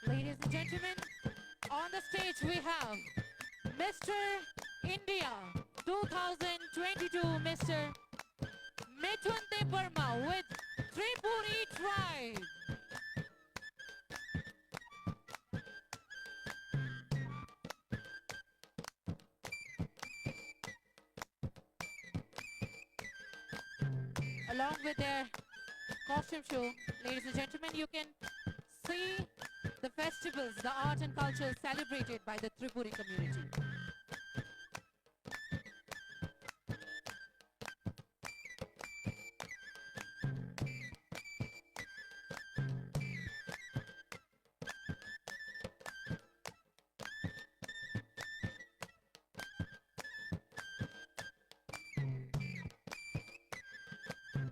Ladies and gentlemen, on the stage we have Mr. India 2022, Mr. Mithun Deparma with Tripuri Tribe. Along with their costume show, ladies and gentlemen, you can see the festivals, the art and culture celebrated by the Tripuri community.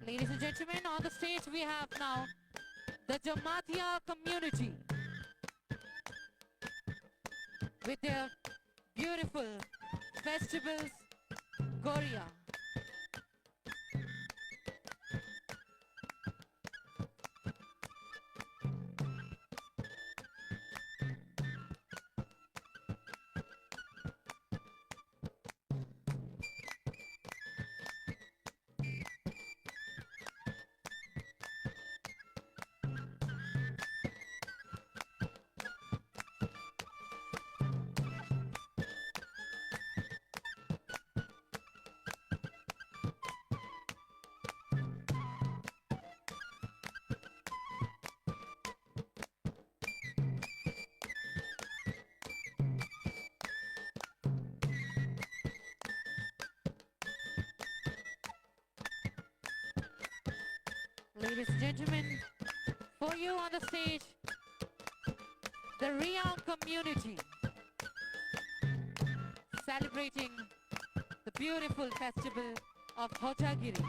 Ladies and gentlemen, on the stage we have now the Jamatia community with their beautiful festivals, Goria. Ladies and gentlemen, for you on the stage, the Riyan community celebrating the beautiful festival of Hojagiri.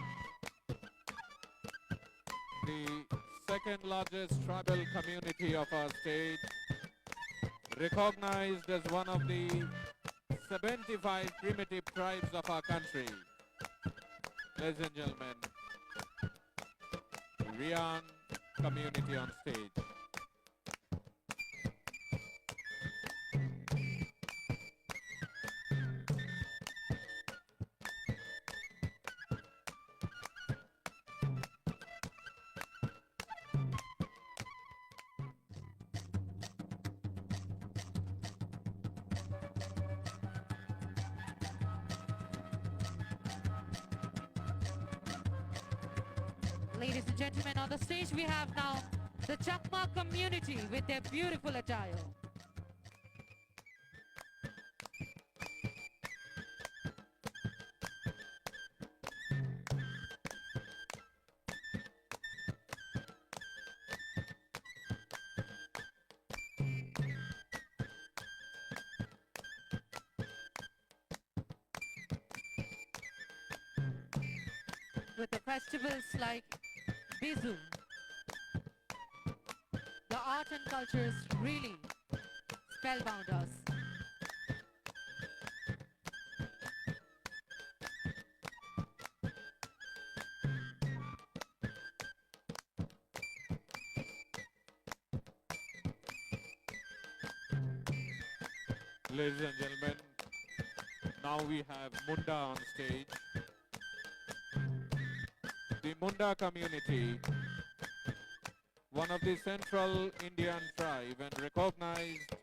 The second largest tribal community of our state, recognized as one of the 75 primitive tribes of our country. Ladies and gentlemen, Riyan community on stage. Ladies and gentlemen, on the stage we have now the Chakma community with their beautiful attire. With the festivals like Bizu, the art and cultures really spellbound us. Ladies and gentlemen, now we have Munda on stage. The Munda community, one of the central Indian tribe and recognized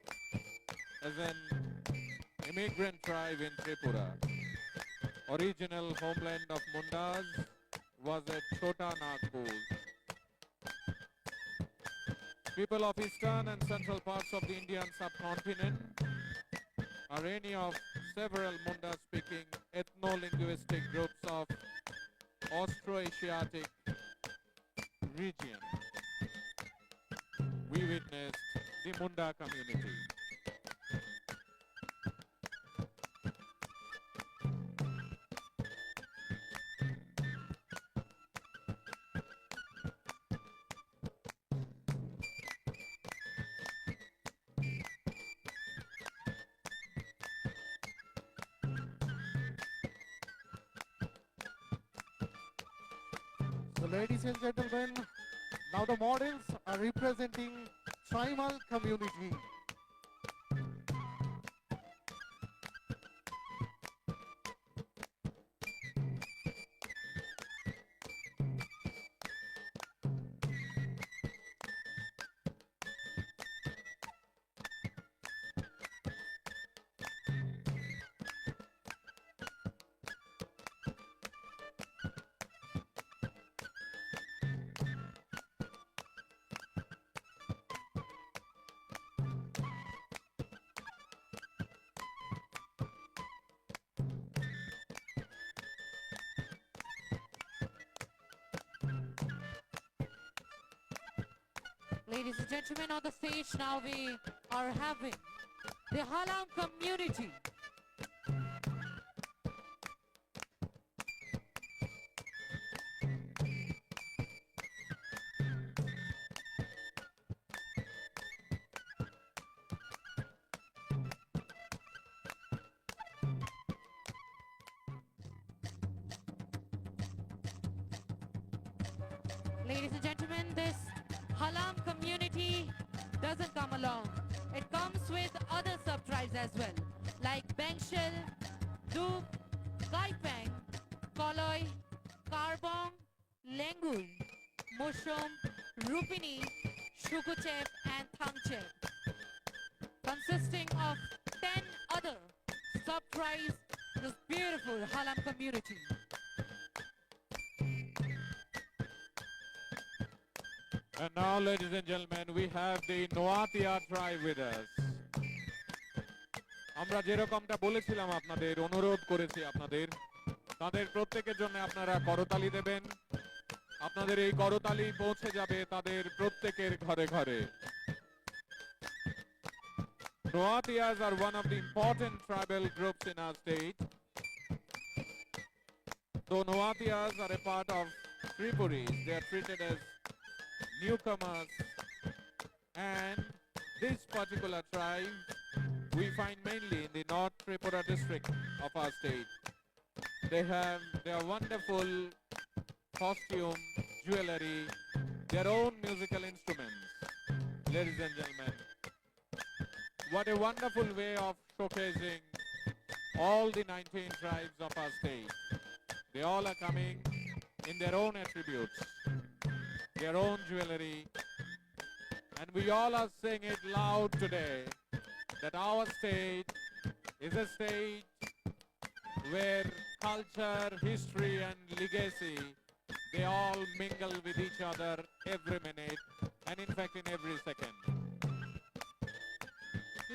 as an immigrant tribe in Tripura. Original homeland of Mundas was at Chota Nagpur. People of eastern and central parts of the Indian subcontinent are any of several Munda-speaking ethno-linguistic groups of Austroasiatic region. We witnessed the Munda community. So ladies and gentlemen, now the models are representing tribal community. Ladies and gentlemen, on the stage now we are having the Halam community. Ladies and gentlemen, this Halam community doesn't come along. It comes with other sub-tribes as well, like Bengshel, Duk, Kaipeng, Koloi, Karbong, Lengul, Mushum, Rupini, Shukuchep and Thangchep, consisting of 10 other sub-tribes in this beautiful Halam community. And now, ladies and gentlemen, we have the Noatia tribe with us. আমরা যেরকমটা বলেছিলাম আপনাদের, অনুরোধ করেছি আপনাদের, তাদের প্রত্যেকের জন্য আপনারা করতালি দেবেন। আপনাদের এই করতালি পৌঁছে যাবে তাদের প্রত্যেকের ঘরে ঘরে। Noatias are one of the important tribal groups in our state. Though Noatias are a part of Tripuris, they are treated as newcomers, and this particular tribe we find mainly in the North Tripura district of our state. They have their wonderful costume, jewelry, their own musical instruments. Ladies and gentlemen, what a wonderful way of showcasing all the 19 tribes of our state. They all are coming in their own attributes, their own jewelry, and we all are saying it loud today that our state is a state where culture, history and legacy, they all mingle with each other every minute and in fact in every second.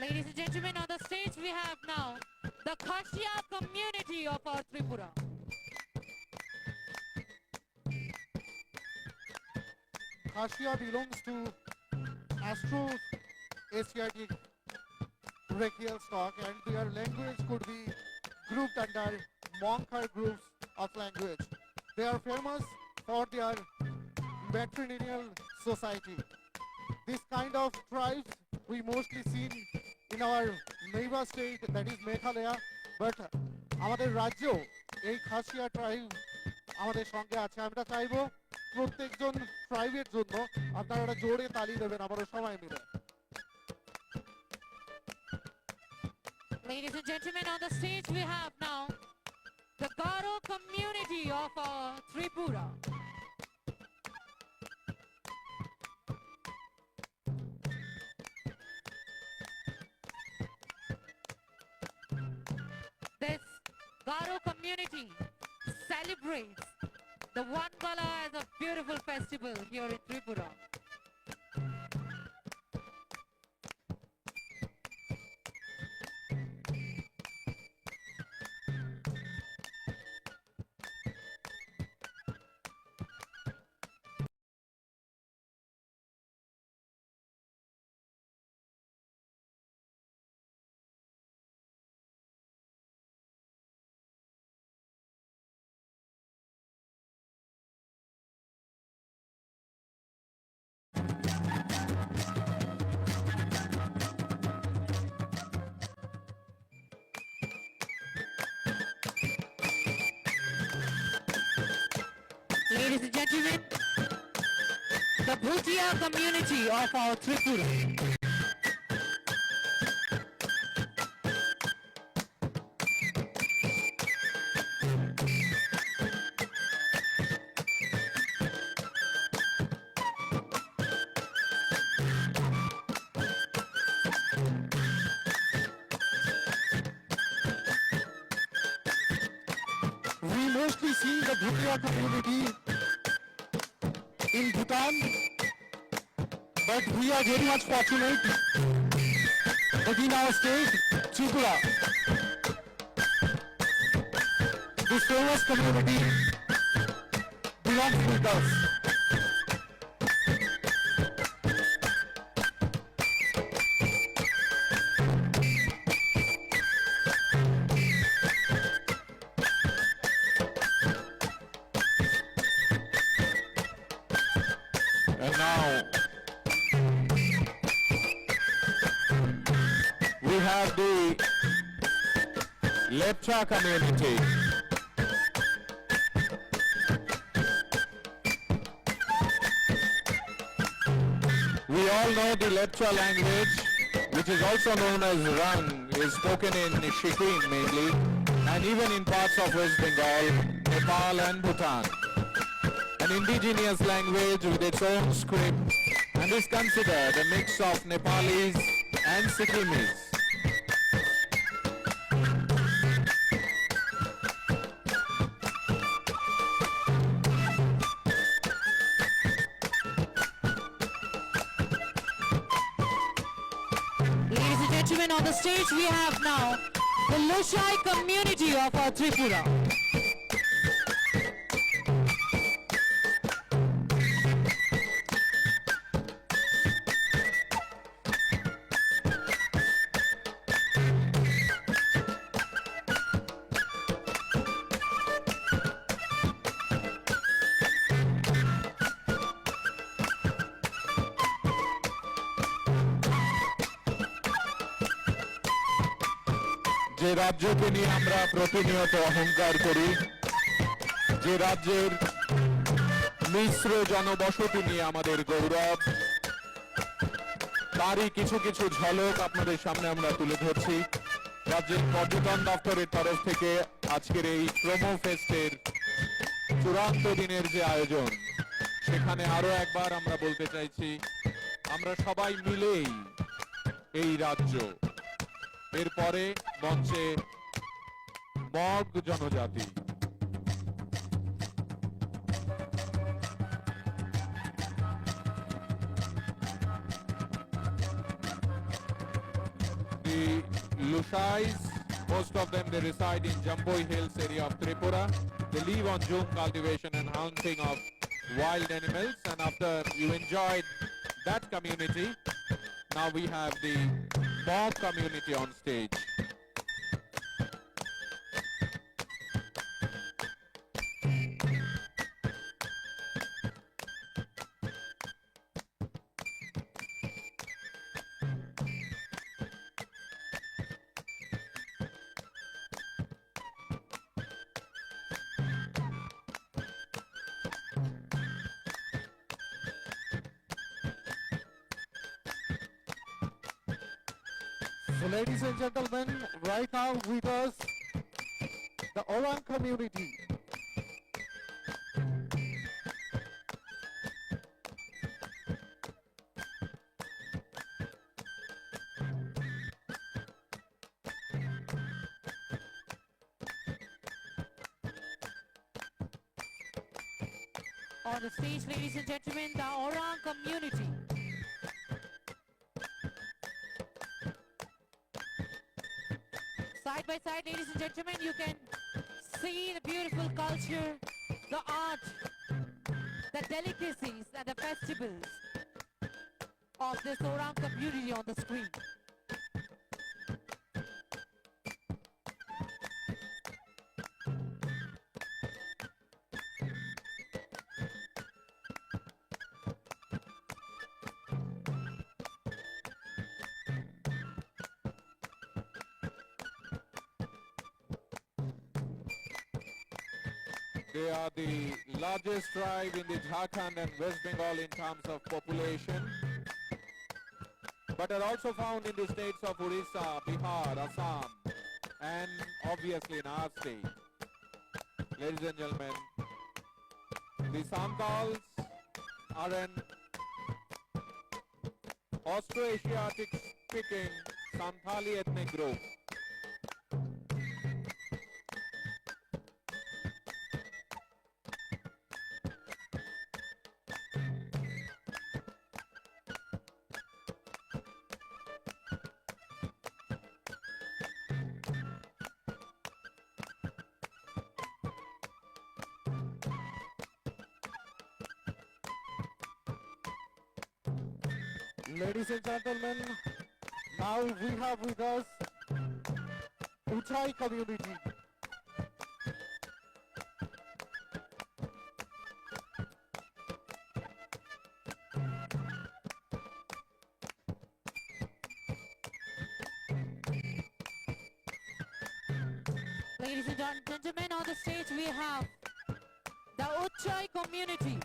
Ladies and gentlemen, on the stage we have now the Khashia community of our Tripura. Khashia belongs to Astro-Asiatic brachial stock, and their language could be grouped under Monkhar groups of language. They are famous for their matrilineal society. This kind of tribes we mostly seen in our neighbor state, that is Meghalaya, but আমাদের রাজ্যেও এই Khasia tribe আমাদের সঙ্গে আছে। আমরা চাইবো প্রত্যেকজন ট্রাইবের জন্য আপনারা একটা জোরে তালি দেবেন আমরা সবাই মিলে। Ladies and gentlemen, on the stage we have now the Garo community of our Tripura. This Garo community celebrates the One Gala as a beautiful festival here in Tripura. Ladies and gentlemen, the Bhutia community of our Tripura. We mostly see the Bhutia community in Bhutan, but we are very much fortunate that in our state, Tripura, this famous community belongs with us. And now we have the Lepcha community. We all know the Lepcha language, which is also known as Rang, is spoken in Sikkim mainly, and even in parts of West Bengal, Nepal and Bhutan. An indigenous language with its own script, and is considered a mix of Nepalis and Sikkimese. Ladies and gentlemen, on the stage we have now the Loshai community of our Tripura. যে রাজ্যকে নিয়ে আমরা প্রতিনিয়ত অহংকার করি, যে রাজ্যের মিশ্র জনবসতি নিয়ে আমাদের গৌরব, তারই কিছু কিছু ঝলক আপনাদের সামনে আমরা তুলে ধরছি। রাজ্যের পর্যটন দপ্তরের তরফ থেকে আজকের এই প্রোমো ফেস্টের চূড়ান্ত দিনের যে আয়োজন, সেখানে আরো একবার আমরা বলতে চাইছি, আমরা সবাই মিলেই এই রাজ্য। এরপরে মঞ্চে মগ জনজাতি। The Lushais, most of them they reside in Jamboi Hills area of Tripura. They live on Jung cultivation and hunting of wild animals, and after you enjoyed that community, now we have the Mog community on stage. So ladies and gentlemen, right now with us, the Orang community. On the stage, ladies and gentlemen, the Orang community. Side by side, ladies and gentlemen, you can see the beautiful culture, the art, the delicacies and the festivals of this Orang community on the screen. They are the largest tribe in the Jharkhand and West Bengal in terms of population, but are also found in the states of Orissa, Bihar, Assam, and obviously in our state. Ladies and gentlemen, the Santals are an Austroasiatic speaking Santali ethnic group. Ladies and gentlemen, now we have with us Uchai community. Ladies and gentlemen, on the stage we have the Uchai community.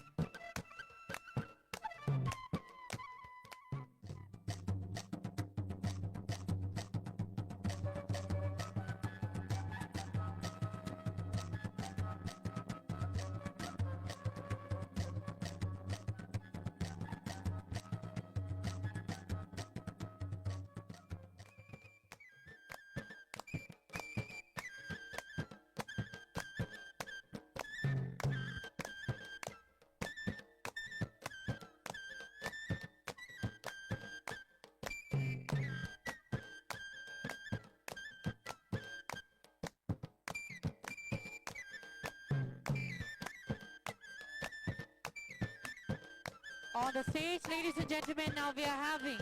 On the stage, ladies and gentlemen, now we are having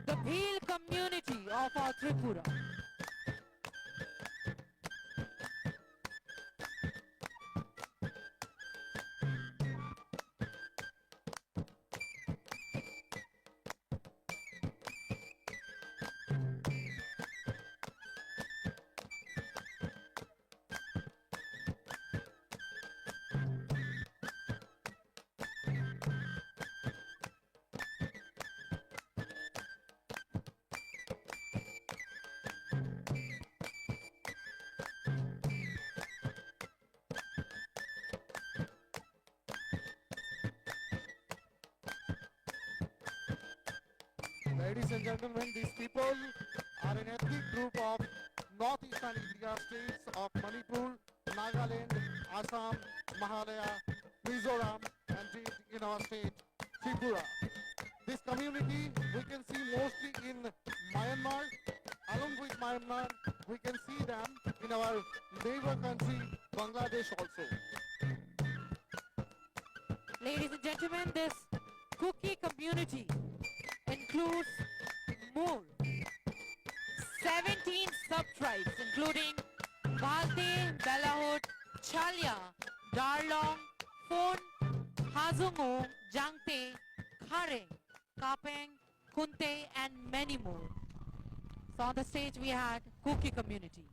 the Bhil community of our Tripura. Ladies and gentlemen, these people are an ethnic group of northeastern India states of Manipur, Nagaland, Assam, Meghalaya, Mizoram, and in our state, Tripura. This community we can see mostly in Myanmar. Along with Myanmar, we can see them in our neighbor country, Bangladesh also. Ladies and gentlemen, this Kuki community includes more 17 sub-tribes including Balte, Balahut, Chalya, Darlong, Phon, Hazungo, Jangte, Khareng, Kapeng, Kunte and many more. So on the stage we had Kuki community.